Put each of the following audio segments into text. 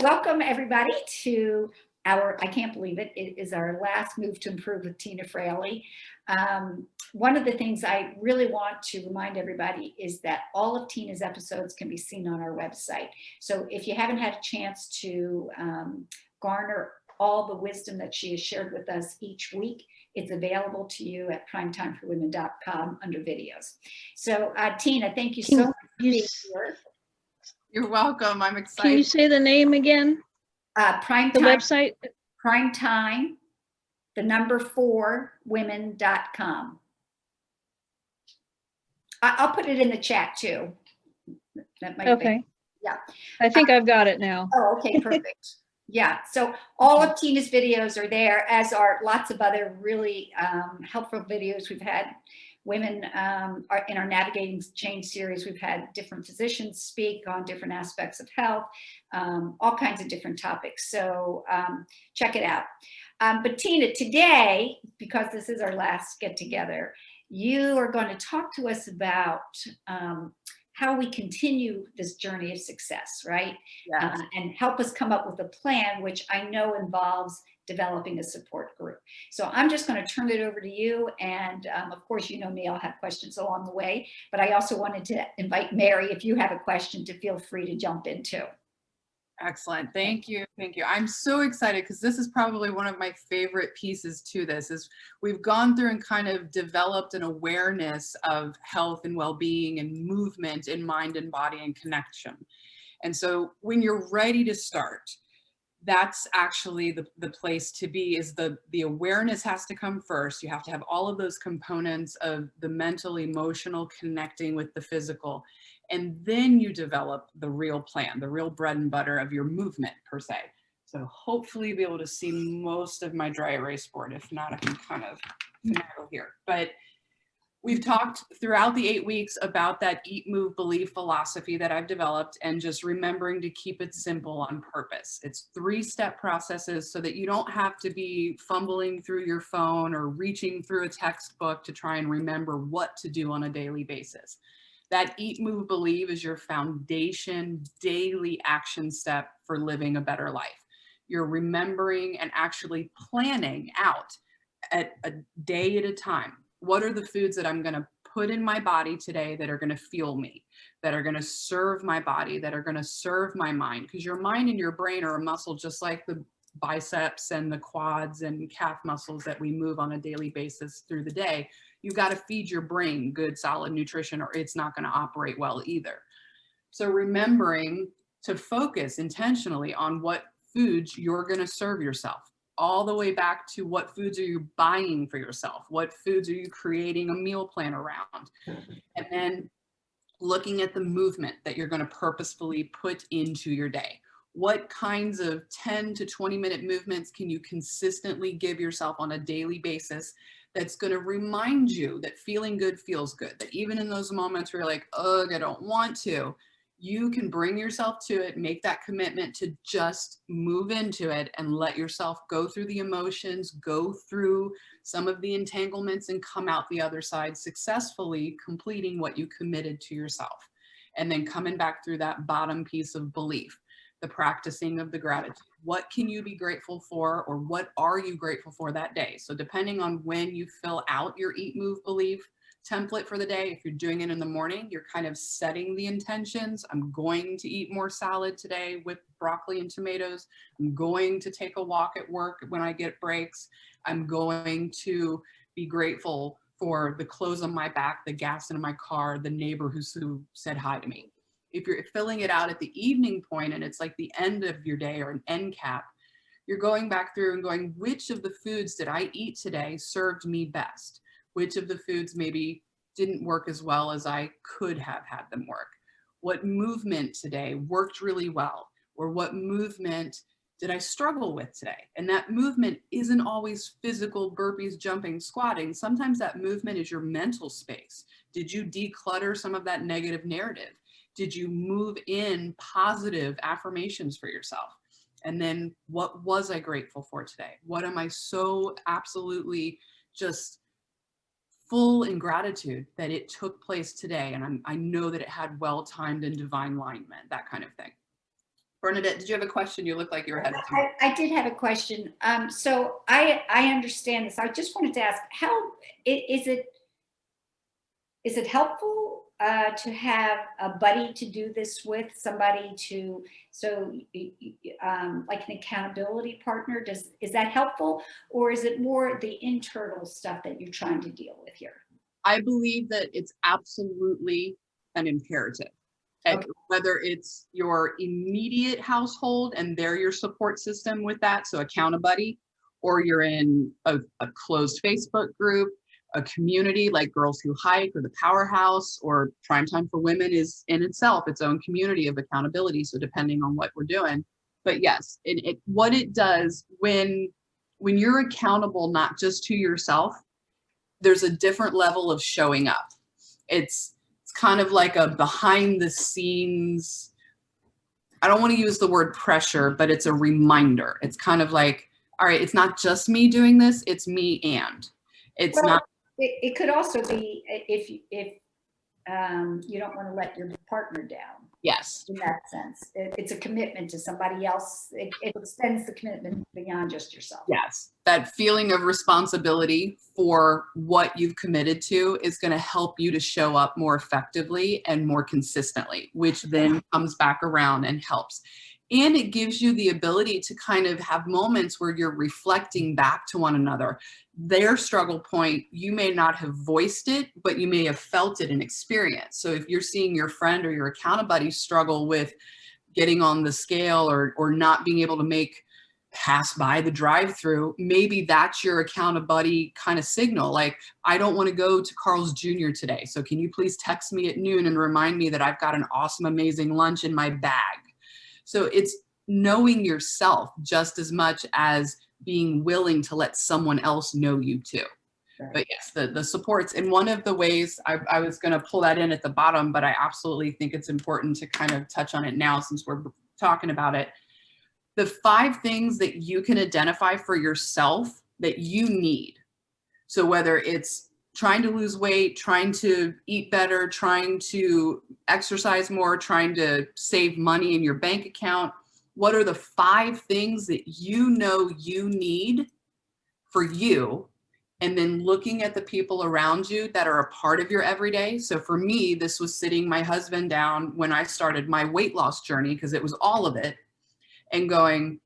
Welcome everybody to I can't believe it is our last Move to Improve with Tina Fraley. One of the things I really want to remind everybody is that all of Tina's episodes can be seen on our website. So if you haven't had a chance to garner all the wisdom that she has shared with us each week, it's available to you at primetimeforwomen.com under videos. So Tina, thank you so much for being here. You're welcome. I'm excited. Can you say the name again? Primetime, the website? Primetime, the number 4women.com. I'll put it in the chat too. That might Okay. be, yeah. I think I've got it now. Oh, okay, perfect. Yeah, so all of Tina's videos are there, as are lots of other really helpful videos. We've had women are in our Navigating Change series. We've had different physicians speak on different aspects of health, all kinds of different topics. So check it out. But Tina, today, because this is our last get together, you are going to talk to us about how we continue this journey of success, right? Yes. And help us come up with a plan, which I know involves developing a support group. So I'm just going to turn it over to you. And of course, you know me, I'll have questions along the way, but I also wanted to invite Mary, if you have a question, to feel free to jump in too. Excellent. Thank you. Thank you. I'm so excited because this is probably one of my favorite pieces to this is we've gone through and kind of developed an awareness of health and well-being and movement in mind and body and connection. And so when you're ready to start, that's actually the place to be. Is the awareness has to come first. You have to have all of those components of the mental, emotional, connecting with the physical. And then you develop the real plan, the real bread and butter of your movement per se. So hopefully you'll be able to see most of my dry erase board. If not, I can kind of finagle here. But we've talked throughout the 8 weeks about that eat, move, believe philosophy that I've developed, and just remembering to keep it simple on purpose. It's 3-step processes so that you don't have to be fumbling through your phone or reaching through a textbook to try and remember what to do on a daily basis. That eat, move, believe is your foundation daily action step for living a better life. You're remembering and actually planning out at a day at a time. What are the foods that I'm going to put in my body today that are going to fuel me, that are going to serve my body, that are going to serve my mind? Because your mind and your brain are a muscle just like the biceps and the quads and calf muscles that we move on a daily basis through the day. You've got to feed your brain good, solid nutrition, or it's not going to operate well either. So remembering to focus intentionally on what foods you're going to serve yourself, all the way back to what foods are you buying for yourself? What foods are you creating a meal plan around? And then looking at the movement that you're going to purposefully put into your day. What kinds of 10 to 20 minute movements can you consistently give yourself on a daily basis that's going to remind you that feeling good feels good, that even in those moments where you're like, ugh, I don't want to, you can bring yourself to it, make that commitment to just move into it and let yourself go through the emotions, go through some of the entanglements and come out the other side successfully completing what you committed to yourself. And then coming back through that bottom piece of belief, the practicing of the gratitude. What can you be grateful for, or what are you grateful for that day? So depending on when you fill out your eat, move, believe template for the day, if you're doing it in the morning, you're kind of setting the intentions. I'm going to eat more salad today with broccoli and tomatoes. I'm going to take a walk at work when I get breaks. I'm going to be grateful for the clothes on my back, the gas in my car, the neighbor who said hi to me. If you're filling it out at the evening point and it's like the end of your day or an end cap, you're going back through and going, which of the foods did I eat today served me best? Which of the foods maybe didn't work as well as I could have had them work? What movement today worked really well? Or what movement did I struggle with today? And that movement isn't always physical burpees, jumping, squatting. Sometimes that movement is your mental space. Did you declutter some of that negative narrative? Did you move in positive affirmations for yourself? And then what was I grateful for today? What am I so absolutely just full in gratitude that it took place today? And I know that it had well-timed and divine alignment, that kind of thing. Bernadette, did you have a question? You look like you were headed to. I did have a question. So I understand this. I just wanted to ask, how is it helpful to have a buddy to do this with, somebody to, like an accountability partner? Is that helpful, or is it more the internal stuff that you're trying to deal with here? I believe that it's absolutely an imperative. Okay. Whether it's your immediate household and they're your support system with that, so Accountability, or you're in a closed Facebook group, a community like Girls Who Hike or the Powerhouse, or Primetime for Women is in itself its own community of accountability. So depending on what we're doing, but yes, what it does when you're accountable, not just to yourself, there's a different level of showing up. It's kind of like a behind the scenes, I don't want to use the word pressure, but it's a reminder. It's kind of like, all right, it's not just me doing this, it's me, and it's not. It could also be if you don't want to let your partner down. Yes. In that sense, it's a commitment to somebody else. It extends the commitment beyond just yourself. Yes. That feeling of responsibility for what you've committed to is going to help you to show up more effectively and more consistently, which then comes back around and helps. And it gives you the ability to kind of have moments where you're reflecting back to one another. Their struggle point, you may not have voiced it, but you may have felt it and experienced. So if you're seeing your friend or your accountability struggle with getting on the scale or not being able to pass by the drive-through, maybe that's your accountability kind of signal. Like, I don't want to go to Carl's Jr. today. So can you please text me at noon and remind me that I've got an awesome, amazing lunch in my bag? So it's knowing yourself just as much as being willing to let someone else know you too. Right. But yes, the supports. And one of the ways I was going to pull that in at the bottom, but I absolutely think it's important to kind of touch on it now since we're talking about it. The 5 things that you can identify for yourself that you need. So whether it's trying to lose weight, trying to eat better, trying to exercise more, trying to save money in your bank account, what are the 5 things that you know you need for you? And then looking at the people around you that are a part of your everyday. So for me, this was sitting my husband down when I started my weight loss journey, because it was all of it, and going,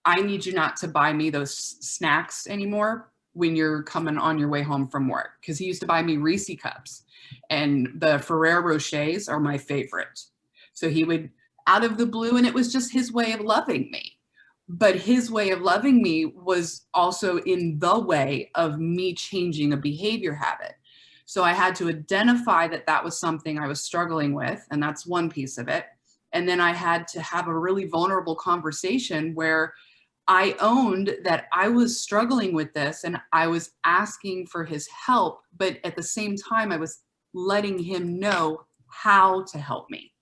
I need you not to buy me those snacks anymore when you're coming on your way home from work. Because he used to buy me Reese cups, and the Ferrero Rochers are my favorite. So he would, out of the blue, and it was just his way of loving me. But his way of loving me was also in the way of me changing a behavior habit. So I had to identify that that was something I was struggling with, and that's one piece of it. And then I had to have a really vulnerable conversation where I owned that I was struggling with this and I was asking for his help, but at the same time, I was letting him know how to help me.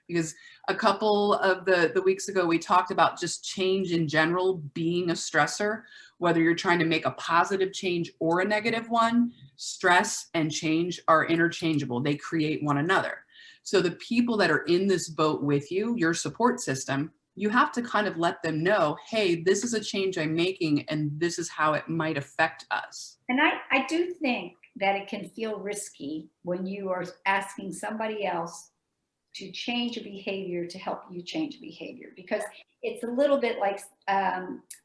Because a couple of the weeks ago, we talked about just change in general being a stressor, whether you're trying to make a positive change or a negative one. Stress and change are interchangeable. They create one another. So the people that are in this boat with you, your support system, you have to kind of let them know, hey, this is a change I'm making and this is how it might affect us. And I do think that it can feel risky when you are asking somebody else to change a behavior to help you change a behavior, because it's a little bit like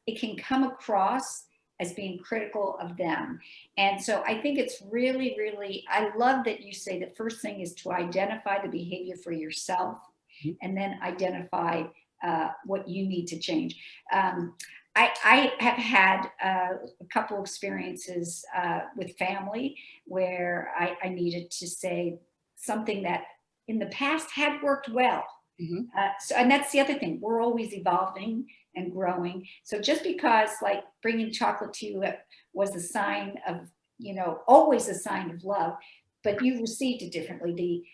it can come across as being critical of them. And so I think it's really, really, I love that you say the first thing is to identify the behavior for yourself, and then identify what you need to change. I have had a couple experiences with family where I needed to say something that in the past had worked well. And that's the other thing. We're always evolving and growing. So just because like bringing chocolate to you was a sign of, always a sign of love, but you received it differently.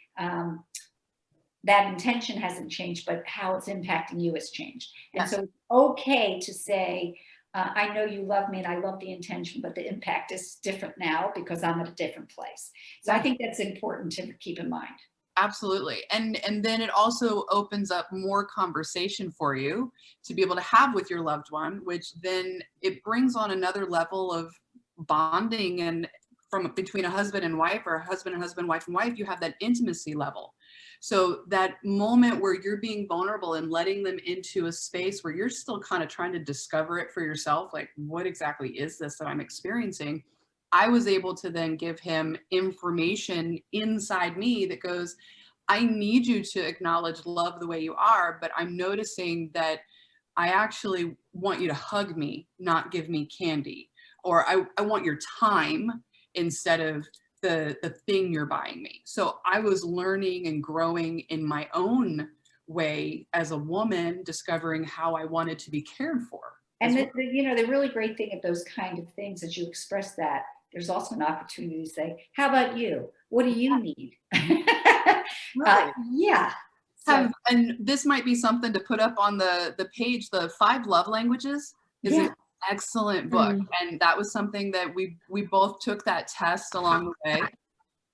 That intention hasn't changed, but how it's impacting you has changed. And so it's okay to say, I know you love me and I love the intention, but the impact is different now because I'm at a different place. So I think that's important to keep in mind. Absolutely. And then it also opens up more conversation for you to be able to have with your loved one, which then it brings on another level of bonding, and from between a husband and wife, or a husband and husband, wife and wife, you have that intimacy level. So that moment where you're being vulnerable and letting them into a space where you're still kind of trying to discover it for yourself, like, what exactly is this that I'm experiencing? I was able to then give him information inside me that goes, I need you to acknowledge love the way you are, but I'm noticing that I actually want you to hug me, not give me candy. Or I want your time instead of the thing you're buying me. So I was learning and growing in my own way as a woman, discovering how I wanted to be cared for. And the really great thing of those kind of things is you express that. There's also an opportunity to say, how about you? What do you need? Right. Yeah. So, And this might be something to put up on the page. The 5 Love Languages is an excellent book. And that was something that we both took that test along the way.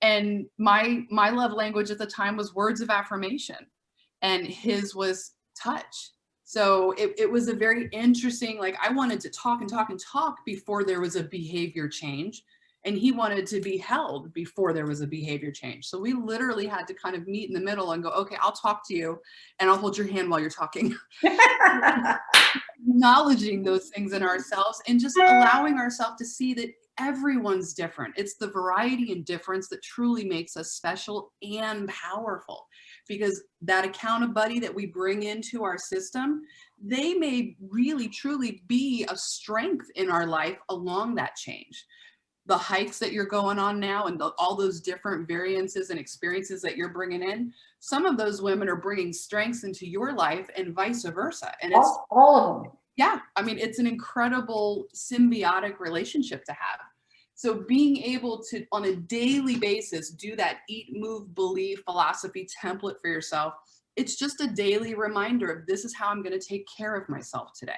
And my love language at the time was words of affirmation, and his was touch. So it was a very interesting, like, I wanted to talk and talk and talk before there was a behavior change. And he wanted to be held before there was a behavior change. So we literally had to kind of meet in the middle and go, okay, I'll talk to you and I'll hold your hand while you're talking. Acknowledging those things in ourselves and just allowing ourselves to see that everyone's different. It's the variety and difference that truly makes us special and powerful, because that accountability that we bring into our system, they may really truly be a strength in our life along that change. The hikes that you're going on now and all those different variances and experiences that you're bringing in, some of those women are bringing strengths into your life and vice versa. And it's all of them. Yeah, I mean, it's an incredible symbiotic relationship to have. So being able to, on a daily basis, do that eat, move, believe philosophy template for yourself, it's just a daily reminder of, this is how I'm going to take care of myself today.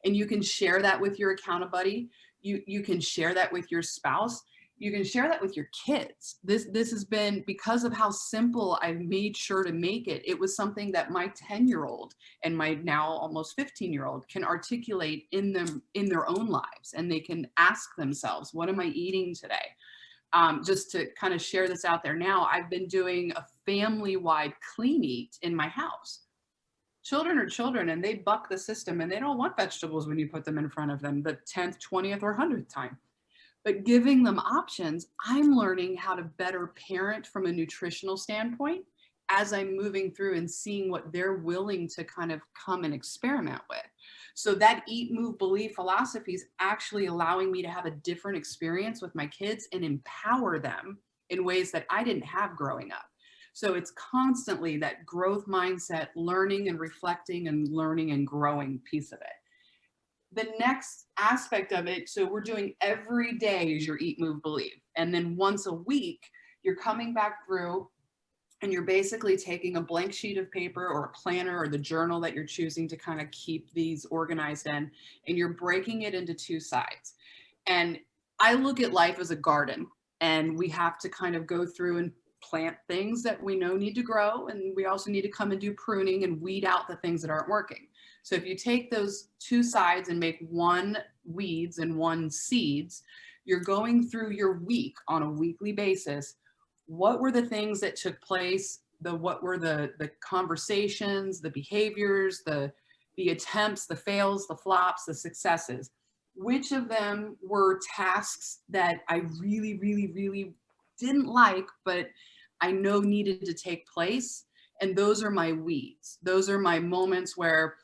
And you can share that with your accountability. You can share that with your spouse. You can share that with your kids. This has been, because of how simple I've made sure to make it, it was something that my 10-year-old and my now almost 15-year-old can articulate in their own lives. And they can ask themselves, what am I eating today? Just to kind of share this out there now, I've been doing a family-wide clean eat in my house. Children are children, and they buck the system, and they don't want vegetables when you put them in front of them the 10th, 20th, or 100th time. But giving them options, I'm learning how to better parent from a nutritional standpoint as I'm moving through and seeing what they're willing to kind of come and experiment with. So that eat, move, believe philosophy is actually allowing me to have a different experience with my kids and empower them in ways that I didn't have growing up. So it's constantly that growth mindset, learning and reflecting and learning and growing piece of it. The next aspect of it, so we're doing every day is your eat, move, believe. And then once a week, you're coming back through and you're basically taking a blank sheet of paper or a planner or the journal that you're choosing to kind of keep these organized in, and you're breaking it into 2 sides. And I look at life as a garden, and we have to kind of go through and plant things that we know need to grow. And we also need to come and do pruning and weed out the things that aren't working. So if you take those 2 sides and make 1 weeds and 1 seeds, you're going through your week on a weekly basis. What were the things that took place? What were the conversations, the behaviors, the attempts, the fails, the flops, the successes? Which of them were tasks that I really, really, really didn't like, but I know needed to take place? And those are my weeds. Those are my moments where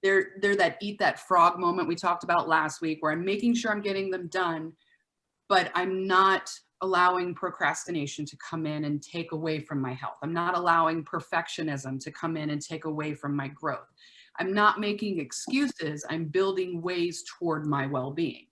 they're that eat that frog moment we talked about last week, where I'm making sure I'm getting them done, but I'm not allowing procrastination to come in and take away from my health. I'm not allowing perfectionism to come in and take away from my growth. I'm not making excuses. I'm building ways toward my well-being.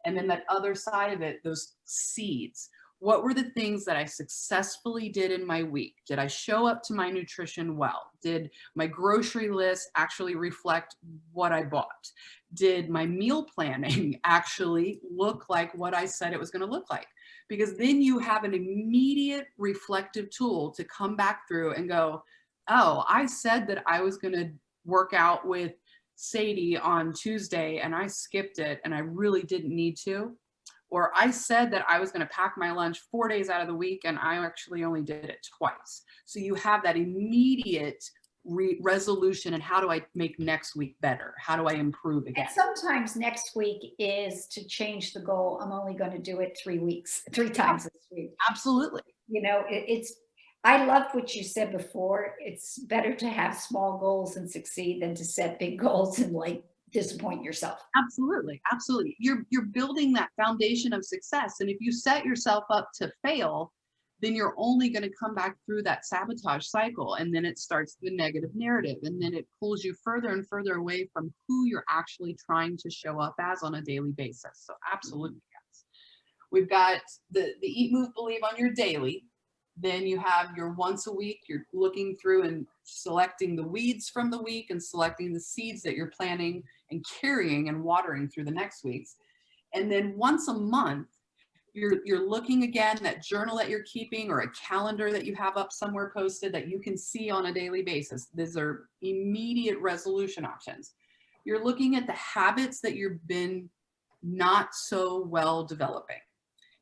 And then that other side of it, those seeds. What were the things that I successfully did in my week? Did I show up to my nutrition well? Did my grocery list actually reflect what I bought? Did my meal planning actually look like what I said it was going to look like? because then you have an immediate reflective tool to come back through and go, oh, I said that I was going to work out with Sadie on Tuesday and I skipped it and I really didn't need to. Or I said that I was going to pack my lunch 4 days out of the week and I actually only did it twice. So you have that immediate resolution and how do I make next week better? How do I improve again? And sometimes next week is to change the goal. I'm only going to do it 3 times this week. Absolutely. You know, I love what you said before. It's better to have small goals and succeed than to set big goals and like disappoint yourself. Absolutely. Absolutely. You're building that foundation of success. And if you set yourself up to fail, then you're only going to come back through that sabotage cycle. And then it starts the negative narrative. And then it pulls you further and further away from who you're actually trying to show up as on a daily basis. So absolutely, yes. We've got the eat, move, believe on your daily. Then you have your once a week, you're looking through and selecting the weeds from the week and selecting the seeds that you're planting and carrying and watering through the next weeks. And then once a month, you're looking again, that journal that you're keeping or a calendar that you have up somewhere posted that you can see on a daily basis. These are immediate resolution options. You're looking at the habits that you've been not so well developing.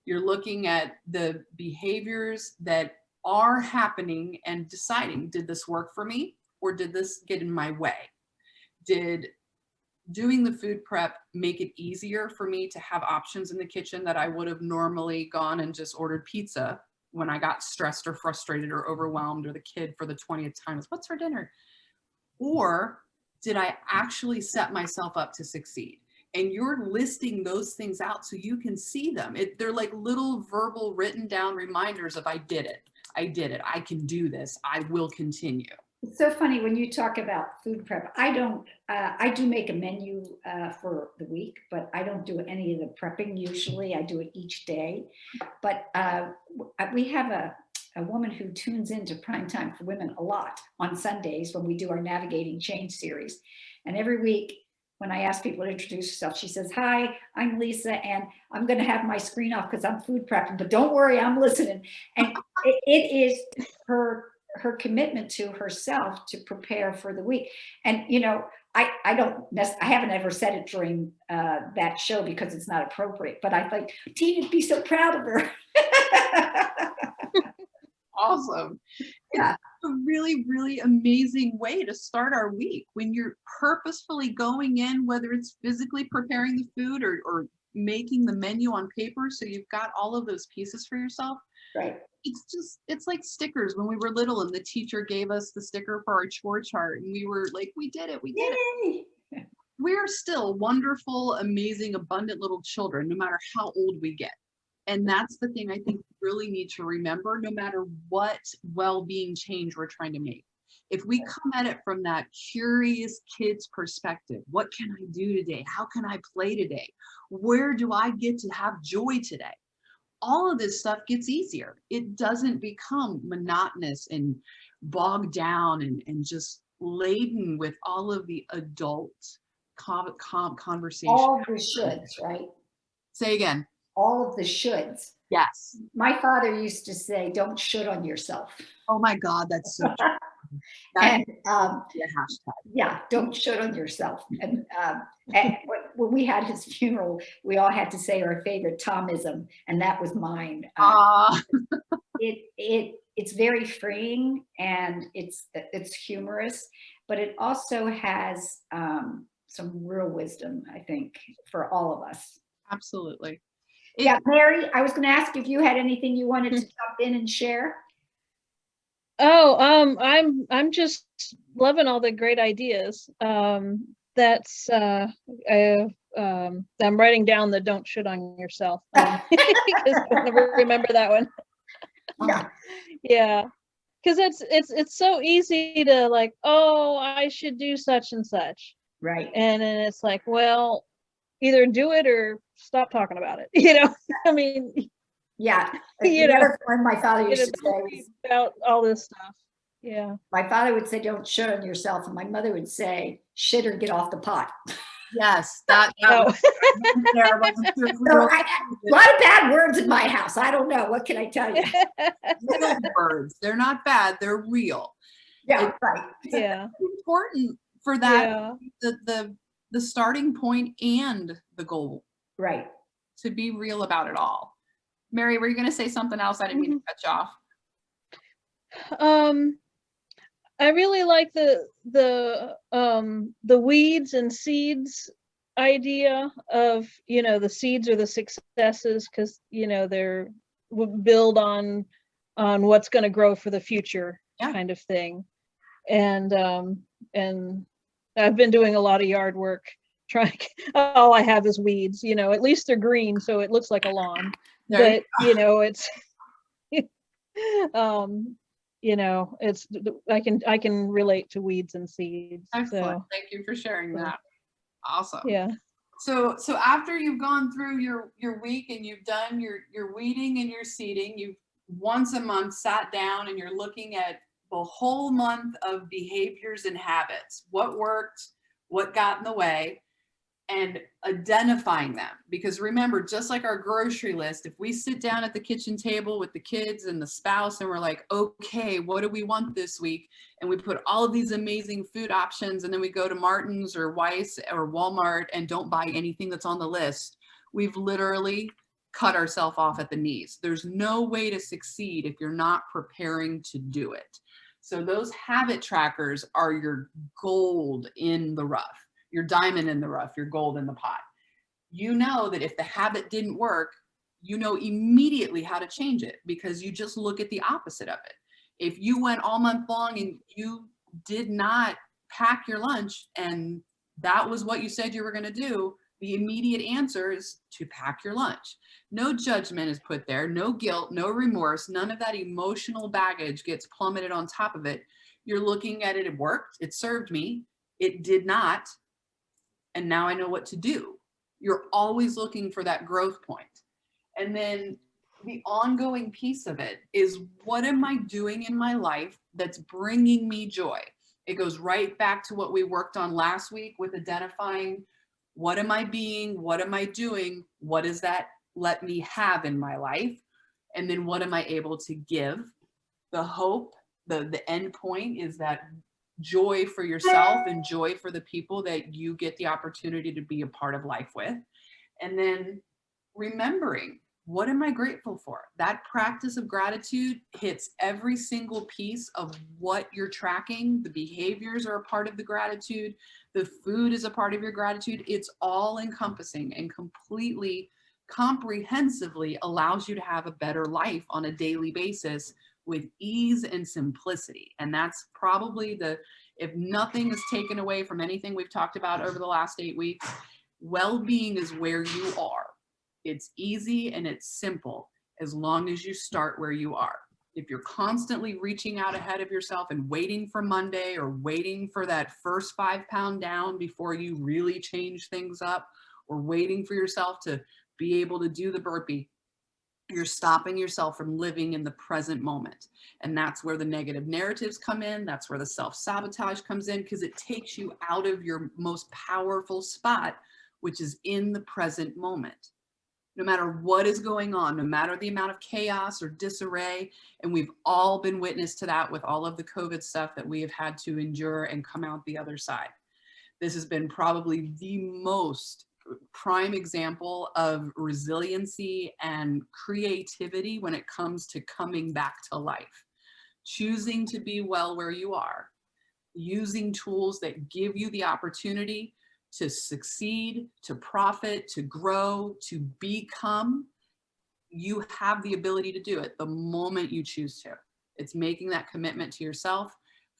You're looking at the behaviors that are happening and deciding, did this work for me or did this get in my way? Did doing the food prep make it easier for me to have options in the kitchen that I would have normally gone and just ordered pizza when I got stressed or frustrated or overwhelmed, or the kid for the 20th time was, what's for dinner? Or did I actually set myself up to succeed? And you're listing those things out so you can see them. They're like little verbal written down reminders of I did it, I can do this, I will continue. It's so funny when you talk about food prep. I do make a menu for the week, but I don't do any of the prepping usually. I do it each day. But we have a woman who tunes into Primetime for Women a lot on Sundays when we do our Navigating Change series. And every week when I ask people to introduce herself, she says, hi, I'm Lisa, and I'm going to have my screen off because I'm food prepping, but don't worry, I'm listening. And it is her commitment to herself to prepare for the week. And, you know, I haven't ever said it during that show because it's not appropriate, but I think Tina'd be so proud of her. Awesome. Yeah. It's a really, really amazing way to start our week when you're purposefully going in, whether it's physically preparing the food or making the menu on paper. So you've got all of those pieces for yourself. Right. It's like stickers when we were little and the teacher gave us the sticker for our chore chart and we were like, we did it. Yay. We're still wonderful, amazing, abundant little children, no matter how old we get. And that's the thing I think we really need to remember, no matter what well-being change we're trying to make. If we come at it from that curious kid's perspective, what can I do today? How can I play today? Where do I get to have joy today? All of this stuff gets easier. It doesn't become monotonous and bogged down and just laden with all of the adult conversation. All the shoulds, right? Say again. All of the shoulds. Yes. My father used to say, don't should on yourself. Oh my God, that's so true. And hashtag. yeah, don't should on yourself. And when we had his funeral, we all had to say our favorite Tomism, and that was mine. It's very freeing and it's humorous, but it also has some real wisdom, I think, for all of us. Absolutely. Yeah, Mary, I was going to ask if you had anything you wanted to jump in and share. Oh, I'm just loving all the great ideas. I'm writing down the don't shit on yourself because I never remember that one. Yeah. Yeah. Because it's so easy to like, oh, I should do such and such. Right. And then it's like, well, either do it or stop talking about it. You know, I mean, yeah. You know, when my father used to say about all this stuff. Yeah. My father would say, don't shit on yourself. And my mother would say, shit or get off the pot. Yes, that No. was there. I wasn't sure if we So were a lot of bad words in my house. I don't know. What can I tell you? real words. They're not bad. They're real. Yeah, right. Yeah. It's important for that, Yeah. the starting point and the goal, Right. to be real about it all. Mary, were you going to say something else? I didn't mean to cut you off. I really like the weeds and seeds idea of, you know, the seeds are the successes, because, you know, they're build on what's going to grow for the future, Yeah. kind of thing. And I've been doing a lot of yard work trying. All I have is weeds, you know. At least they're green, so it looks like a lawn. There But you know, it's you know, it's, I can relate to weeds and seeds. Excellent. So Thank you for sharing that. Awesome. yeah. So after you've gone through your week and you've done your weeding and your seeding, you've once a month sat down and you're looking at the whole month of behaviors and habits, what worked, what got in the way, and identifying them. Because remember, just like our grocery list, if we sit down at the kitchen table with the kids and the spouse and we're like, okay, what do we want this week? And we put all of these amazing food options, and then we go to Martin's or Weis or Walmart and don't buy anything that's on the list, we've literally cut ourselves off at the knees. There's no way to succeed if you're not preparing to do it. So those habit trackers are your gold in the rough, your diamond in the rough, your gold in the pot. You know that if the habit didn't work, you know immediately how to change it, because you just look at the opposite of it. If you went all month long and you did not pack your lunch and that was what you said you were going to do, the immediate answer is to pack your lunch. No judgment is put there, no guilt, no remorse, none of that emotional baggage gets plummeted on top of it. You're looking at it, it worked, it served me, it did not, and now I know what to do. You're always looking for that growth point. And then the ongoing piece of it is, what am I doing in my life that's bringing me joy? It goes right back to what we worked on last week with identifying, what am I being? What am I doing? What does that let me have in my life? And then what am I able to give? The hope, the end point is that joy for yourself and joy for the people that you get the opportunity to be a part of life with. And then remembering, what am I grateful for? That practice of gratitude hits every single piece of what you're tracking. The behaviors are a part of the gratitude. The food is a part of your gratitude. It's all encompassing and completely comprehensively allows you to have a better life on a daily basis with ease and simplicity. And that's probably if nothing is taken away from anything we've talked about over the last 8 weeks, well-being is where you are. It's easy and it's simple as long as you start where you are. If you're constantly reaching out ahead of yourself and waiting for Monday or waiting for that first 5 pound down before you really change things up, or waiting for yourself to be able to do the burpee, you're stopping yourself from living in the present moment. And that's where the negative narratives come in. That's where the self-sabotage comes in, because it takes you out of your most powerful spot, which is in the present moment. No matter what is going on, no matter the amount of chaos or disarray, and we've all been witness to that with all of the COVID stuff that we have had to endure and come out the other side. This has been probably the most prime example of resiliency and creativity when it comes to coming back to life. Choosing to be well where you are, using tools that give you the opportunity to succeed, to profit, to grow, to become. You have the ability to do it the moment you choose to. It's making that commitment to yourself,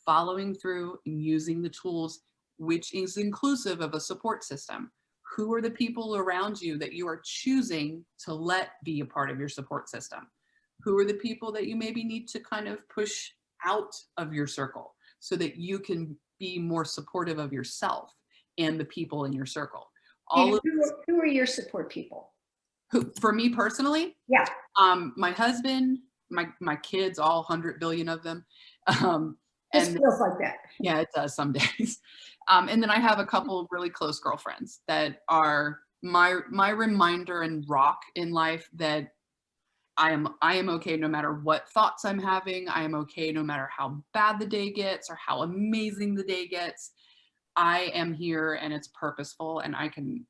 following through, and using the tools, which is inclusive of a support system. Who are the people around you that you are choosing to let be a part of your support system? Who are the people that you maybe need to kind of push out of your circle so that you can be more supportive of yourself and the people in your circle? Who are your support people? For me personally? Yeah. My husband, my kids, all 100 billion of them. Just feels like that. Yeah, it does some days. And then I have a couple really close girlfriends that are my reminder and rock in life that I am okay no matter what thoughts I'm having. I am okay no matter how bad the day gets or how amazing the day gets. I am here and it's purposeful, and I can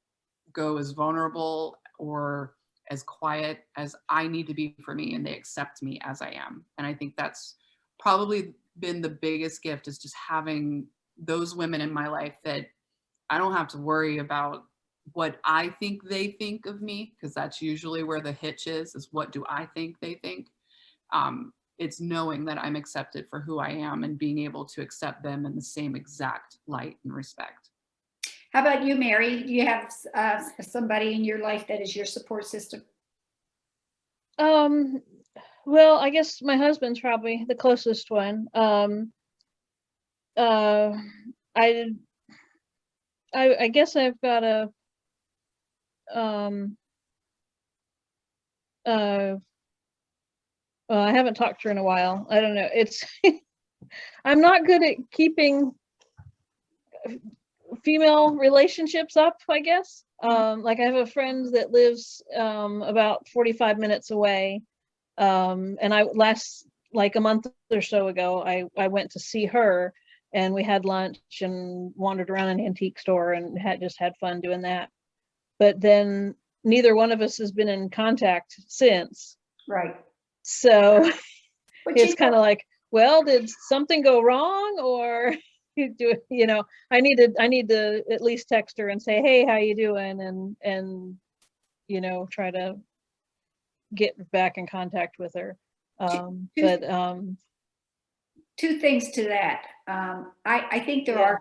go as vulnerable or as quiet as I need to be for me, and they accept me as I am. And I think that's probably been the biggest gift, is just having those women in my life that I don't have to worry about what I think they think of me, because that's usually where the hitch is what do I think they think. It's knowing that I'm accepted for who I am and being able to accept them in the same exact light and respect. How about you, Mary? Do you have somebody in your life that is your support system? Well, I guess my husband's probably the closest one. I guess I've got a well, I haven't talked to her in a while. I don't know. It's I'm not good at keeping female relationships up, I guess. Like I have a friend that lives about 45 minutes away. And like a month or so ago, I went to see her, and we had lunch and wandered around an antique store and just had fun doing that. But then neither one of us has been in contact since. Right. So But it's kind of like, well, did something go wrong, or I need to at least text her and say, hey, how you doing, and try to get back in contact with her. Two things to that. I think there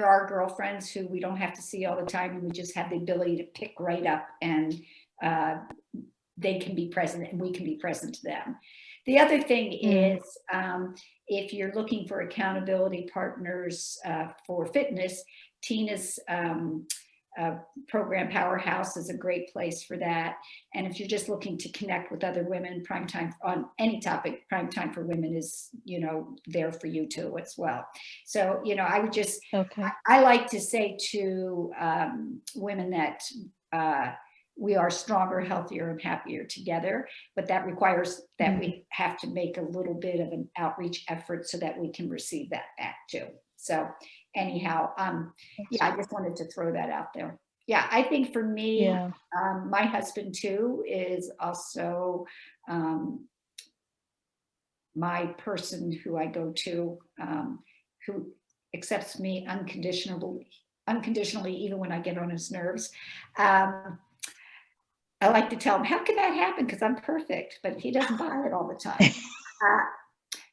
are girlfriends who we don't have to see all the time, and we just have the ability to pick right up, and they can be present and we can be present to them. The other thing is, if you're looking for accountability partners for fitness, Tina's program Powerhouse is a great place for that. And if you're just looking to connect with other women, Prime Time on any topic, Prime Time for Women is, there for you too as well. So, I would just, I like to say to women that we are stronger, healthier, and happier together, but that requires that we have to make a little bit of an outreach effort so that we can receive that back too. So anyhow, I just wanted to throw that out there. Yeah, I think for me, my husband too is also my person who I go to, who accepts me unconditionally, even when I get on his nerves. I like to tell him, how can that happen? Because I'm perfect, but he doesn't buy it all the time.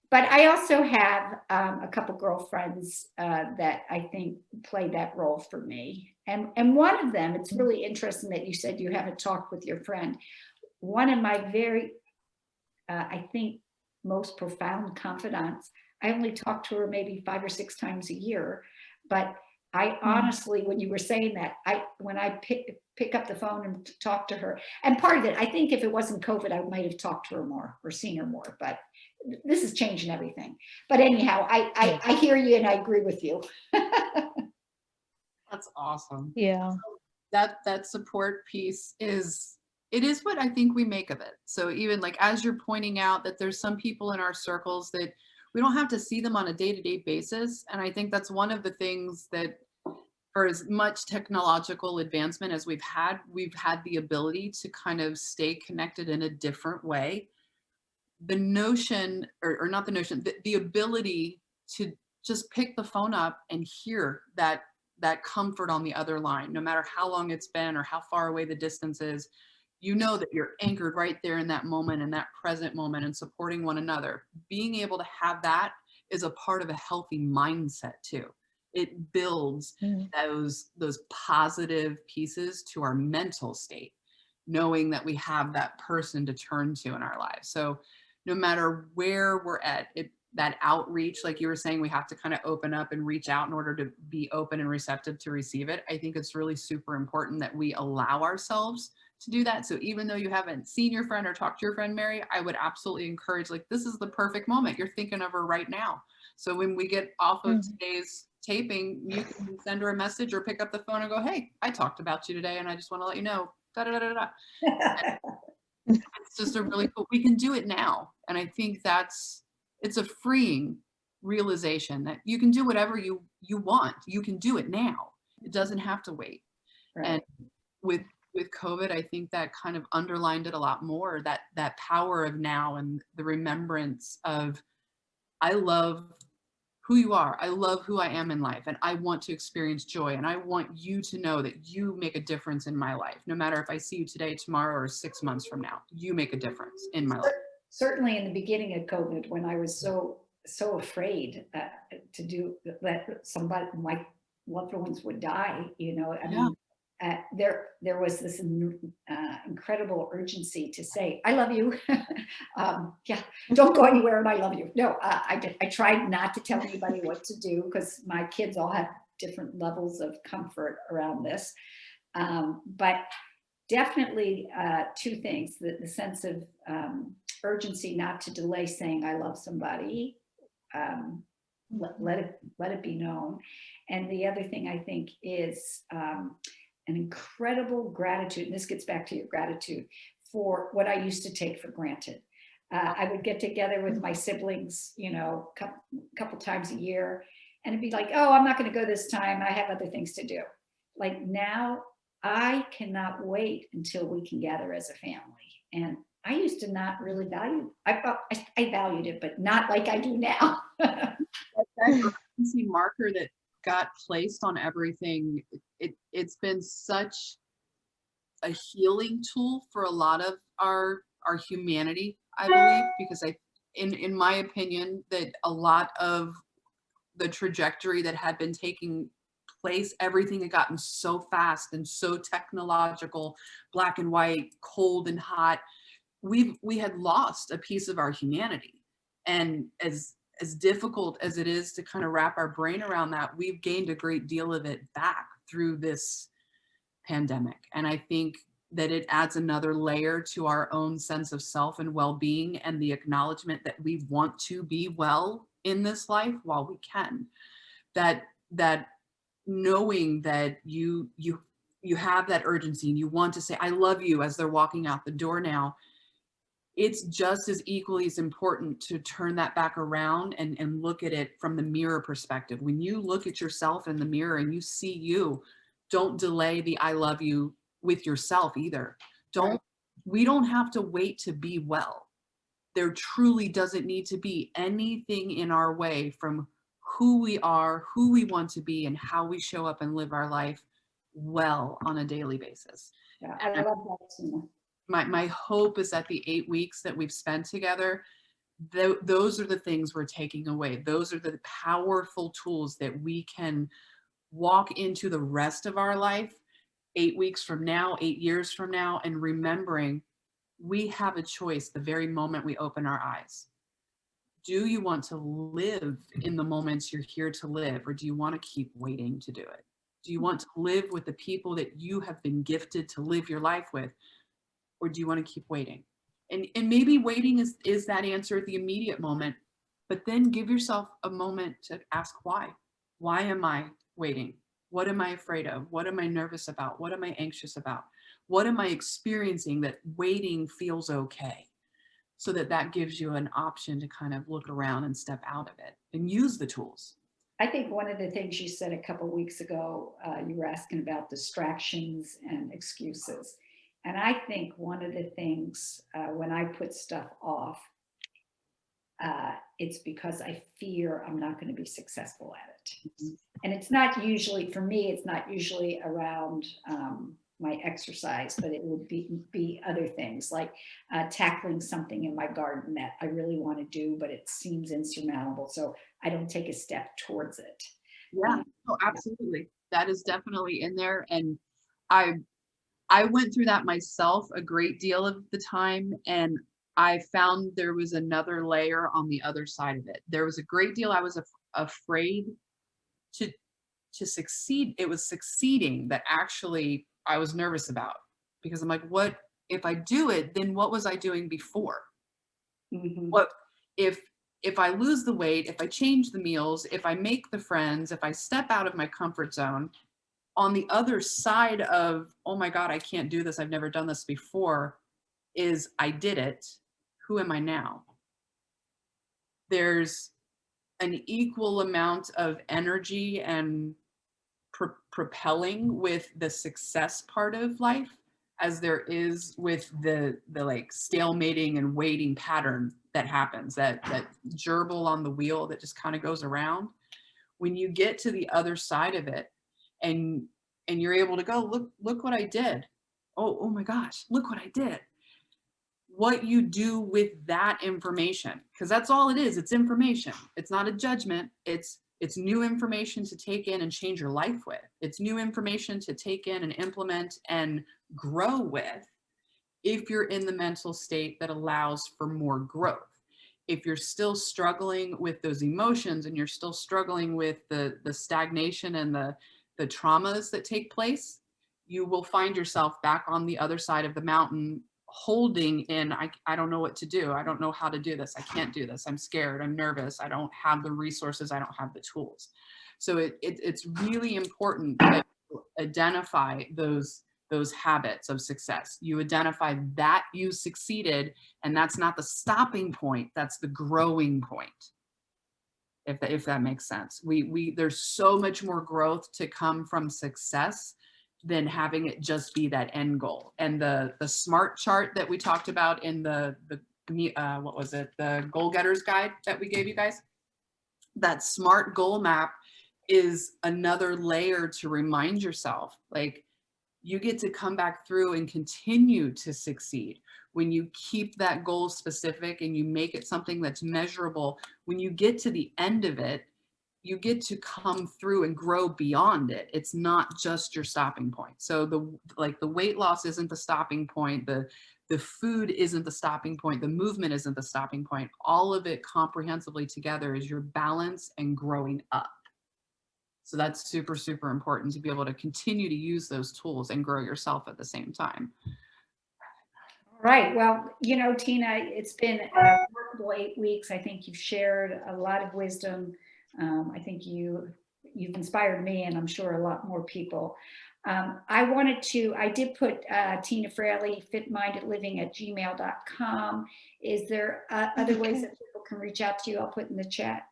But I also have a couple girlfriends that I think play that role for me. And one of them, it's really interesting that you said you haven't talked with your friend. One of my very, I think, most profound confidants, I only talk to her maybe 5 or 6 times a year. But I honestly, when you were saying that, when I pick up the phone and talk to her, and part of it, I think if it wasn't COVID, I might have talked to her more or seen her more, but this is changing everything. But anyhow, I hear you and I agree with you. That's awesome. Yeah. That support piece is what I think we make of it. So even like, as you're pointing out, that there's some people in our circles that we don't have to see them on a day-to-day basis. And I think that's one of the things that, for as much technological advancement as we've had the ability to kind of stay connected in a different way. The notion, or not the notion, the ability to just pick the phone up and hear that comfort on the other line, no matter how long it's been or how far away the distance is, that you're anchored right there in that moment, in that present moment, and supporting one another. Being able to have that is a part of a healthy mindset too. It builds those positive pieces to our mental state, knowing that we have that person to turn to in our lives. So no matter where we're at, that outreach, like you were saying, we have to kind of open up and reach out in order to be open and receptive to receive it. I think it's really super important that we allow ourselves to do that. So even though you haven't seen your friend or talked to your friend, Mary, I would absolutely encourage, like, this is the perfect moment. You're thinking of her right now. So when we get off of today's taping, you can send her a message or pick up the phone and go, hey, I talked about you today and I just want to let you know, da, da, da, da, da. It's just a really cool, we can do it now. And I think it's a freeing realization that you can do whatever you want. You can do it now. It doesn't have to wait. Right. And with COVID, I think that kind of underlined it a lot more, that power of now and the remembrance of, I love who you are. I love who I am in life, and I want to experience joy, and I want you to know that you make a difference in my life. No matter if I see you today, tomorrow, or 6 months from now, you make a difference in my life. Certainly in the beginning of COVID, when I was so afraid to do that, somebody, my loved ones would die, you know, I mean, there was this incredible urgency to say, I love you. Yeah, don't go anywhere and I love you. No, I tried not to tell anybody what to do because my kids all have different levels of comfort around this. But definitely two things, the sense of urgency not to delay saying I love somebody, let it be known. And the other thing I think is an incredible gratitude, and this gets back to your gratitude for what I used to take for granted. I would get together with my siblings, you know, a couple times a year, and it'd be like, oh, I'm not going to go this time. I have other things to do. Like now, I cannot wait until we can gather as a family. And I used to not really value, I valued it, but not like I do now. That urgency marker that got placed on everything, it's been such a healing tool for a lot of our humanity, I believe, because in my opinion, that a lot of the trajectory that had been taking place, everything had gotten so fast and so technological, black and white, cold and hot. We had lost a piece of our humanity. And as difficult as it is to kind of wrap our brain around that, we've gained a great deal of it back through this pandemic. And I think that it adds another layer to our own sense of self and well-being, and the acknowledgement that we want to be well in this life while we can. That knowing that you have that urgency and you want to say, I love you, as they're walking out the door now, it's just as equally as important to turn that back around and look at it from the mirror perspective. When you look at yourself in the mirror and you see you, don't delay the I love you with yourself either. We don't have to wait to be well. There truly doesn't need to be anything in our way from who we are, who we want to be, and how we show up and live our life well on a daily basis. Yeah, I love that, Tina. My hope is that the 8 weeks that we've spent together, those are the things we're taking away. Those are the powerful tools that we can walk into the rest of our life 8 weeks from now, 8 years from now, and remembering we have a choice the very moment we open our eyes. Do you want to live in the moments you're here to live, or do you want to keep waiting to do it? Do you want to live with the people that you have been gifted to live your life with, or do you want to keep waiting? And maybe waiting is that answer at the immediate moment, but then give yourself a moment to ask why. Why am I waiting? What am I afraid of? What am I nervous about? What am I anxious about? What am I experiencing that waiting feels okay? So that gives you an option to kind of look around and step out of it and use the tools. I think one of the things you said a couple of weeks ago, you were asking about distractions and excuses. And I think one of the things when I put stuff off, it's because I fear I'm not going to be successful at it. Mm-hmm. And it's not usually, for me, it's not usually around my exercise, but it would be other things like tackling something in my garden that I really want to do, but it seems insurmountable. So I don't take a step towards it. Yeah, absolutely. That is definitely in there. And I went through that myself a great deal of the time, and I found there was another layer on the other side of it. There was a great deal I was afraid to succeed. It was succeeding that actually I was nervous about, because I'm like, what if I do it, then what was I doing before? Mm-hmm. What if if I lose the weight, if I change the meals, if I make the friends, if I step out of my comfort zone, on the other side of, oh my God, I can't do this, I've never done this before, is I did it. Who am I now? There's an equal amount of energy and propelling with the success part of life as there is with the like stalemating and waiting pattern that happens, that gerbil on the wheel that just kind of goes around. When you get to the other side of it and you're able to go, look what I did. Oh my gosh, look what I did. What you do with that information, because that's all it is. It's information. It's not a judgment. It's new information to take in and change your life with. It's new information to take in and implement and grow with if you're in the mental state that allows for more growth. If you're still struggling with those emotions and you're still struggling with the stagnation and the traumas that take place, you will find yourself back on the other side of the mountain holding in, I don't know what to do. I don't know how to do this. I can't do this. I'm scared. I'm nervous. I don't have the resources. I don't have the tools. So it's really important that you identify those habits of success. You identify that you succeeded, and that's not the stopping point. That's the growing point. If that makes sense. There's so much more growth to come from success than having it just be that end goal. And the SMART chart that we talked about in the what was it? The goal getters guide that we gave you guys. That SMART goal map is another layer to remind yourself, like, you get to come back through and continue to succeed when you keep that goal specific and you make it something that's measurable. When you get to the end of it, you get to come through and grow beyond it. It's not just your stopping point. So the weight loss isn't the stopping point. The food isn't the stopping point. The movement isn't the stopping point. All of it comprehensively together is your balance and growing up. So that's super, super important to be able to continue to use those tools and grow yourself at the same time. Right. Well, Tina, it's been a remarkable 8 weeks. I think you've shared a lot of wisdom. I think you've inspired me, and I'm sure a lot more people. I did put Tina Fraley, FitMinded Living at gmail.com. Is there other ways that people can reach out to you? I'll put in the chat.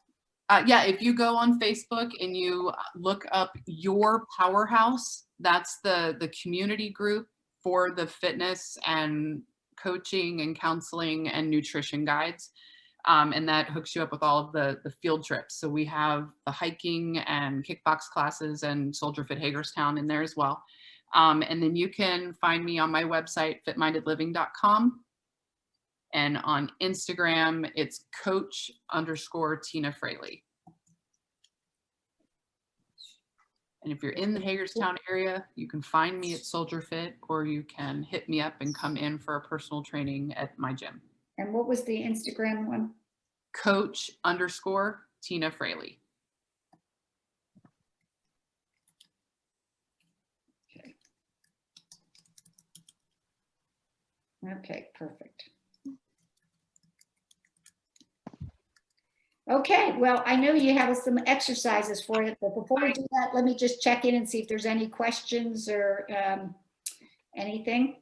Yeah, if you go on Facebook and you look up Your Powerhouse, that's the community group for the fitness and coaching and counseling and nutrition guides. And that hooks you up with all of the field trips. So we have the hiking and kickbox classes and Soldierfit Hagerstown in there as well. And then you can find me on my website, fitmindedliving.com. And on Instagram, it's coach_Tina Fraley. And if you're in the Hagerstown area, you can find me at Soldierfit, or you can hit me up and come in for a personal training at my gym. And what was the Instagram one? coach_Tina Fraley. Okay, perfect. Okay, well, I know you have some exercises for it, but before we do that, let me just check in and see if there's any questions or anything.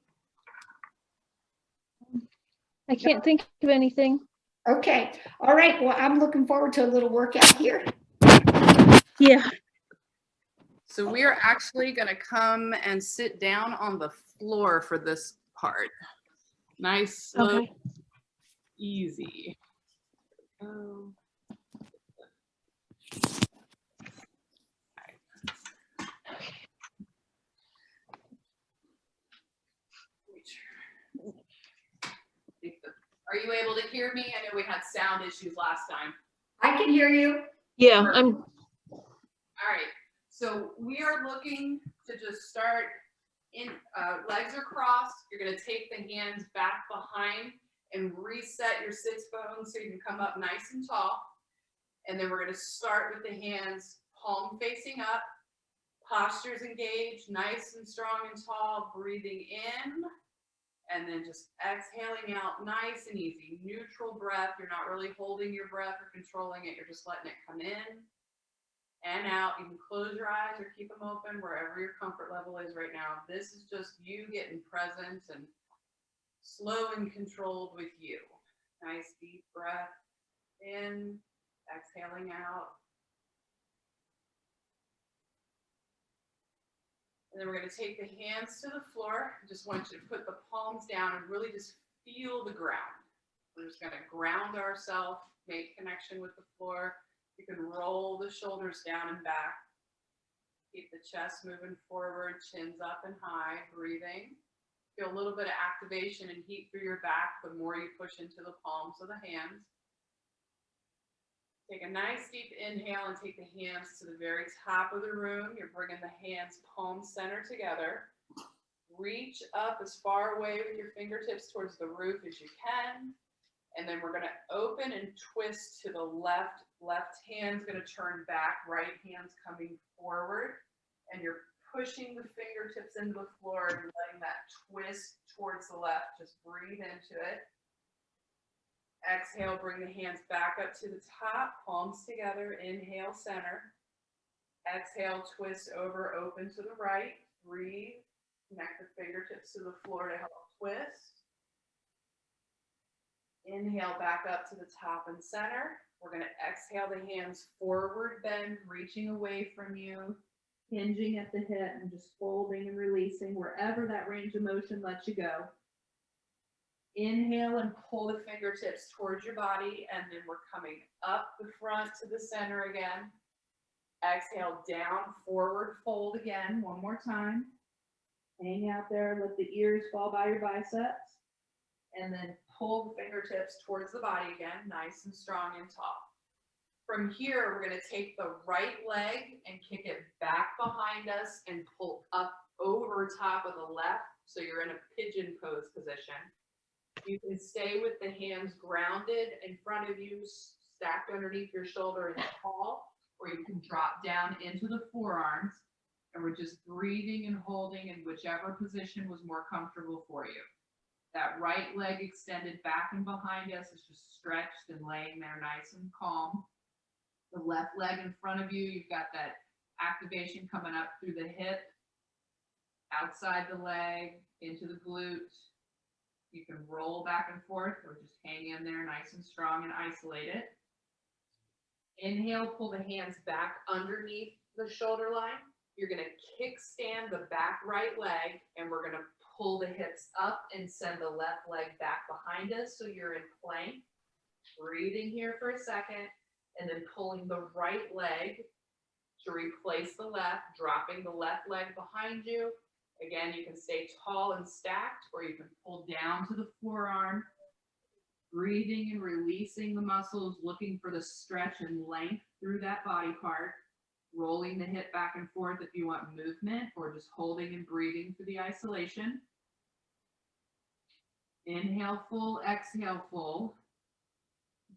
I can't think of anything. Okay, all right, well, I'm looking forward to a little workout here. Yeah. So we are actually going to come and sit down on the floor for this part. Nice, slow, Okay. easy. Are you able to hear me? I know we had sound issues last time. I can hear you. Yeah, All right. So we are looking to just start in, legs are crossed. You're going to take the hands back behind and reset your sits bones so you can come up nice and tall. And then we're going to start with the hands palm facing up, postures engaged, nice and strong and tall, breathing in And then just exhaling out nice and easy. Neutral breath. You're not really holding your breath or controlling it. You're just letting it come in and out. You can close your eyes or keep them open wherever your comfort level is right now. This is just you getting present and slow and controlled with you. Nice deep breath in, exhaling out. And then we're going to take the hands to the floor. I just want you to put the palms down and really just feel the ground. We're just going to ground ourselves, make connection with the floor. You can roll the shoulders down and back. Keep the chest moving forward, chins up and high, breathing. Feel a little bit of activation and heat through your back the more you push into the palms of the hands. Take a nice deep inhale and take the hands to the very top of the room. You're bringing the hands palm center together. Reach up as far away with your fingertips towards the roof as you can. And then we're going to open and twist to the left. Left hand's going to turn back, right hand's coming forward. And you're pushing the fingertips into the floor and letting that twist towards the left. Just breathe into it. Exhale, bring the hands back up to the top, palms together. Inhale, center. Exhale, twist over, open to the right. Breathe. Connect the fingertips to the floor to help twist. Inhale, back up to the top and center. We're going to exhale the hands forward, bend, reaching away from you, hinging at the hip and just folding and releasing wherever that range of motion lets you go. Inhale and pull the fingertips towards your body, and then we're coming up the front to the center again. Exhale, down, forward, fold again. One more time. Hang out there, let the ears fall by your biceps, and then pull the fingertips towards the body again, nice and strong and tall. From here, we're going to take the right leg and kick it back behind us and pull up over top of the left, so you're in a pigeon pose position. You can stay with the hands grounded in front of you, stacked underneath your shoulder and tall, or you can drop down into the forearms, and we're just breathing and holding in whichever position was more comfortable for you. That right leg extended back and behind us is just stretched and laying there nice and calm. The left leg in front of you, you've got that activation coming up through the hip, outside the leg, into the glute. You can roll back and forth or just hang in there nice and strong and isolate it. Inhale, pull the hands back underneath the shoulder line. You're going to kickstand the back right leg, and we're going to pull the hips up and send the left leg back behind us so you're in plank. Breathing here for a second, and then pulling the right leg to replace the left, dropping the left leg behind you. Again, you can stay tall and stacked, or you can pull down to the forearm, breathing and releasing the muscles, looking for the stretch and length through that body part, rolling the hip back and forth if you want movement, or just holding and breathing for the isolation. Inhale, full, exhale, full.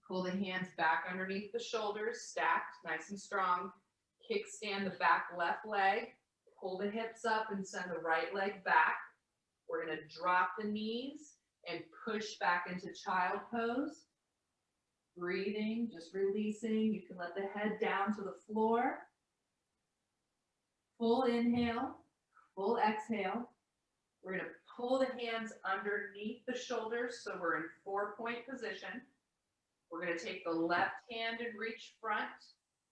Pull the hands back underneath the shoulders, stacked, nice and strong. Kickstand the back left leg. Pull the hips up and send the right leg back. We're going to drop the knees and push back into child pose. Breathing, just releasing. You can let the head down to the floor. Full inhale, full exhale. We're going to pull the hands underneath the shoulders so we're in 4-point position. We're going to take the left hand and reach front,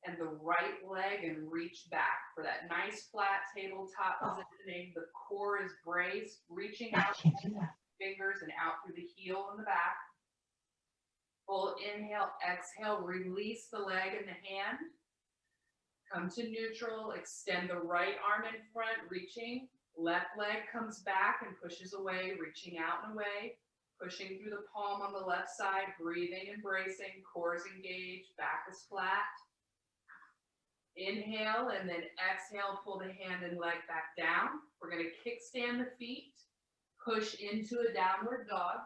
and the right leg and reach back for that nice flat tabletop positioning. The core is braced, reaching out with the fingers and out through the heel in the back. Full inhale, exhale, release the leg and the hand. Come to neutral, extend the right arm in front, reaching. Left leg comes back and pushes away, reaching out and away. Pushing through the palm on the left side, breathing and bracing, core is engaged, back is flat. Inhale, and then exhale, pull the hand and leg back down. We're going to kickstand the feet, push into a downward dog.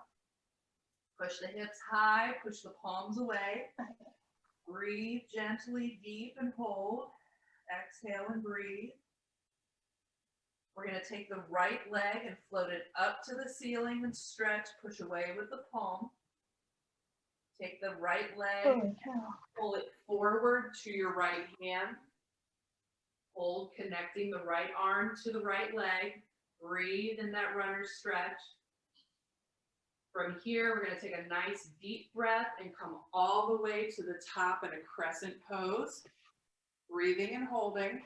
Push the hips high, push the palms away. Breathe gently, deep, and hold. Exhale and breathe. We're going to take the right leg and float it up to the ceiling and stretch, push away with the palm. Take the right leg, pull it forward to your right hand. Hold, connecting the right arm to the right leg. Breathe in that runner stretch. From here, we're going to take a nice deep breath and come all the way to the top in a crescent pose. Breathing and holding.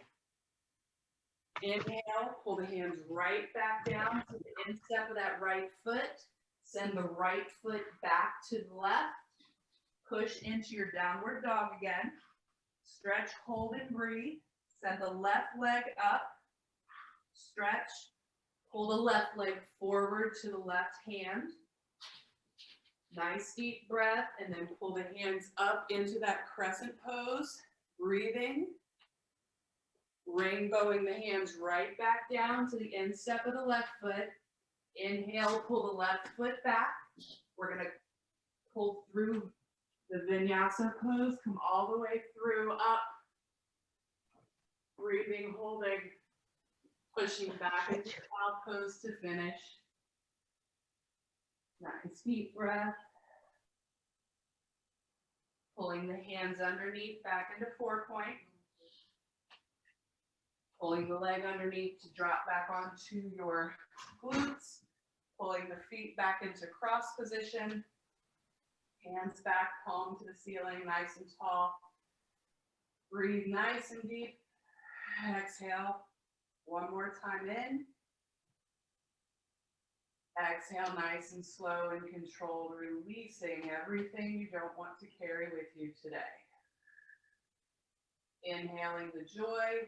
Inhale, pull the hands right back down to the instep of that right foot. Send the right foot back to the left. Push into your downward dog again. Stretch, hold, and breathe. Send the left leg up. Stretch. Pull the left leg forward to the left hand. Nice deep breath, and then pull the hands up into that crescent pose. Breathing. Rainbowing the hands right back down to the instep of the left foot. Inhale, pull the left foot back. We're going to pull through the vinyasa pose, come all the way through, up. Breathing, holding, pushing back into cow pose to finish. Nice deep breath. Pulling the hands underneath back into 4-point. Pulling the leg underneath to drop back onto your glutes. Pulling the feet back into cross position. Hands back, palm to the ceiling, nice and tall. Breathe nice and deep. Exhale. One more time in. Exhale, nice and slow and controlled, releasing everything you don't want to carry with you today. Inhaling the joy,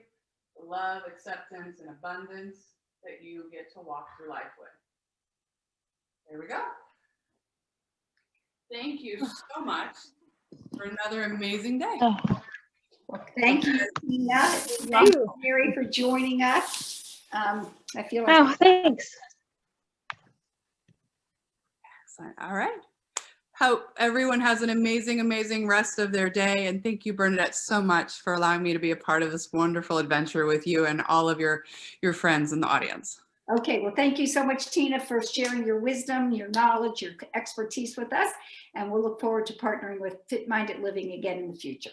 the love, acceptance, and abundance that you get to walk through life with. There we go. Thank you so much for another amazing day. Oh, Well, thank you, Tina. Thank Thank you. you, Mary, for joining us. I feel like oh, thanks. Excellent. All right. Hope everyone has an amazing, amazing rest of their day. And thank you, Bernadette, so much for allowing me to be a part of this wonderful adventure with you and all of your friends in the audience. Okay, well, thank you so much, Tina, for sharing your wisdom, your knowledge, your expertise with us. And we'll look forward to partnering with FitMinded Living again in the future.